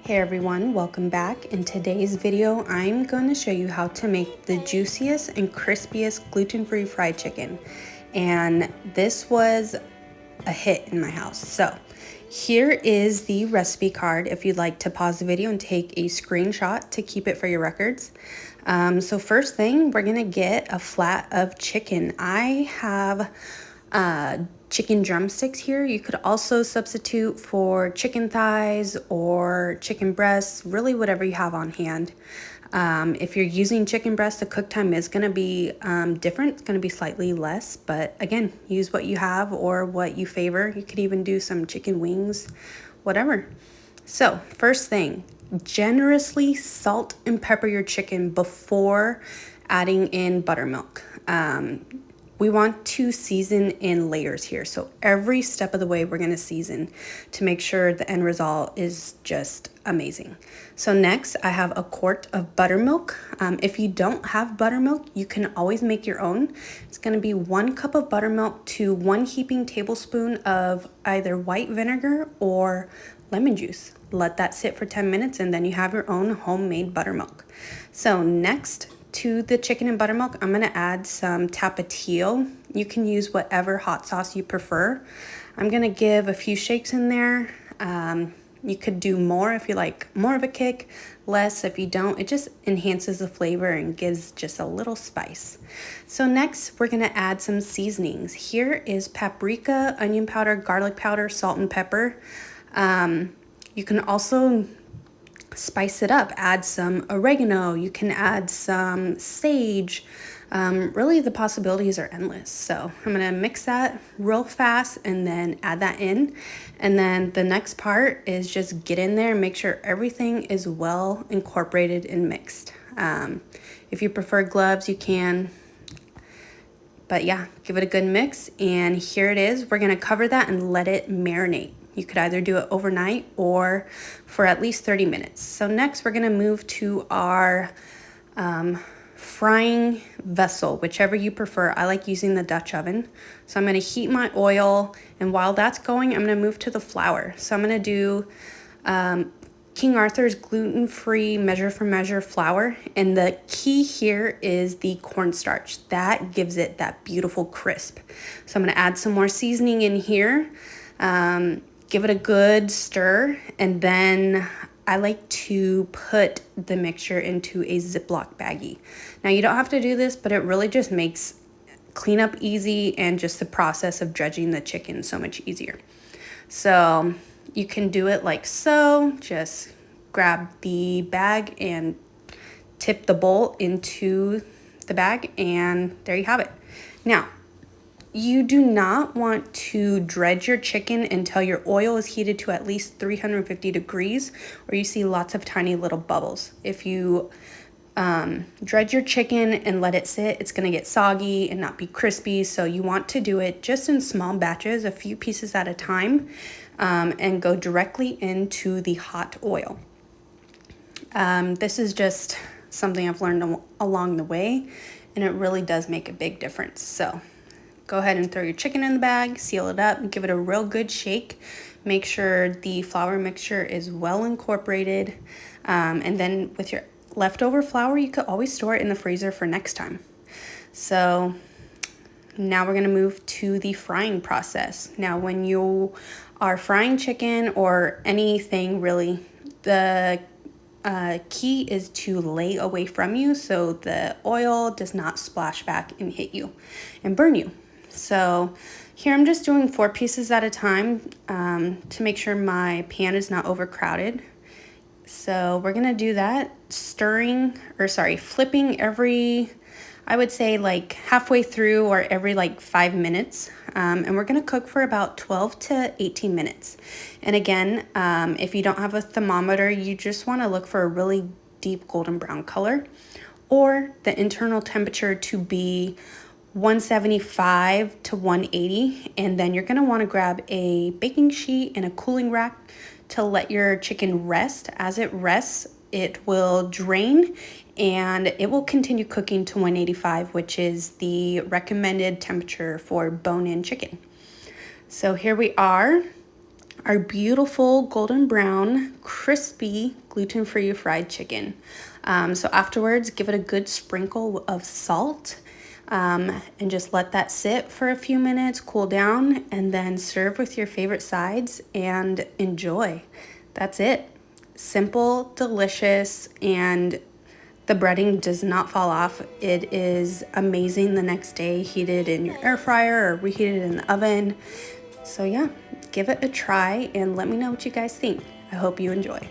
Hey everyone, welcome back. In today's video, I'm going to show you how to make the juiciest and crispiest gluten-free fried chicken. And this was a hit in my house. So here is the recipe card if you'd like to pause the video and take a screenshot to keep it for your records. So first thing, we're gonna get a flat of chicken. I have chicken drumsticks here. You could also substitute for chicken thighs or chicken breasts, really whatever you have on hand. If you're using chicken breast, the cook time is going to be different. It's going to be slightly less, but again, use what you have or what you favor. You could even do some chicken wings, whatever. So first thing, generously salt and pepper your chicken before adding in buttermilk. We want to season in layers here. So every step of the way, we're gonna season to make sure the end result is just amazing. So next, I have a quart of buttermilk. If you don't have buttermilk, you can always make your own. It's gonna be 1 cup of buttermilk to 1 heaping tablespoon of either white vinegar or lemon juice. Let that sit for 10 minutes and then you have your own homemade buttermilk. So next, to the chicken and buttermilk, I'm going to add some tapatio. You can use whatever hot sauce you prefer. I'm going to give a few shakes in there. You could do more if you like more of a kick, less if you don't. It just enhances the flavor and gives just a little spice. So next, we're going to add some seasonings. Here is paprika, onion powder, garlic powder, salt, and pepper. You can also spice it up, add some oregano, you can add some sage. Really the possibilities are endless. So I'm gonna mix that real fast and then add that in. And then the next part is just get in there and make sure everything is well incorporated and mixed. If you prefer gloves, you can. But yeah, give it a good mix. And here it is. We're gonna cover that and let it marinate. You could either do it overnight or for at least 30 minutes. So next we're gonna move to our frying vessel, whichever you prefer. I like using the Dutch oven. So I'm gonna heat my oil, and while that's going, I'm gonna move to the flour. So I'm gonna do King Arthur's gluten-free measure for measure flour. And the key here is the cornstarch. That gives it that beautiful crisp. So I'm gonna add some more seasoning in here. Give it a good stir, and then I like to put the mixture into a Ziploc baggie. Now you don't have to do this, but it really just makes cleanup easy and just the process of dredging the chicken so much easier. So you can do it like so. Just grab the bag and tip the bowl into the bag, and there you have it. Now, you do not want to dredge your chicken until your oil is heated to at least 350 degrees, or you see lots of tiny little bubbles. If you dredge your chicken and let it sit, it's gonna get soggy and not be crispy. So you want to do it just in small batches, a few pieces at a time, and go directly into the hot oil. This is just something I've learned along the way, and it really does make a big difference. So go ahead and throw your chicken in the bag, seal it up, give it a real good shake. Make sure the flour mixture is well incorporated. And then with your leftover flour, you could always store it in the freezer for next time. So now we're gonna move to the frying process. Now when you are frying chicken or anything really, the key is to lay away from you so the oil does not splash back and hit you and burn you. So here I'm just doing 4 pieces at a time to make sure my pan is not overcrowded. So we're gonna do that, flipping every, I would say like halfway through or every like 5 minutes. And we're gonna cook for about 12 to 18 minutes. And again, if you don't have a thermometer, you just wanna look for a really deep golden brown color, or the internal temperature to be 175 to 180, and then you're going to want to grab a baking sheet and a cooling rack to let your chicken rest. As it rests, it will drain and it will continue cooking to 185, which is the recommended temperature for bone-in chicken. So here we are. our beautiful golden brown, crispy, gluten-free fried chicken. So afterwards, give it a good sprinkle of salt and just let that sit for a few minutes, cool down, and then serve with your favorite sides and enjoy. That's it. Simple, delicious, and the breading does not fall off. It is amazing the next day, heated in your air fryer or reheated in the oven. So yeah, give it a try and let me know what you guys think. I hope you enjoy.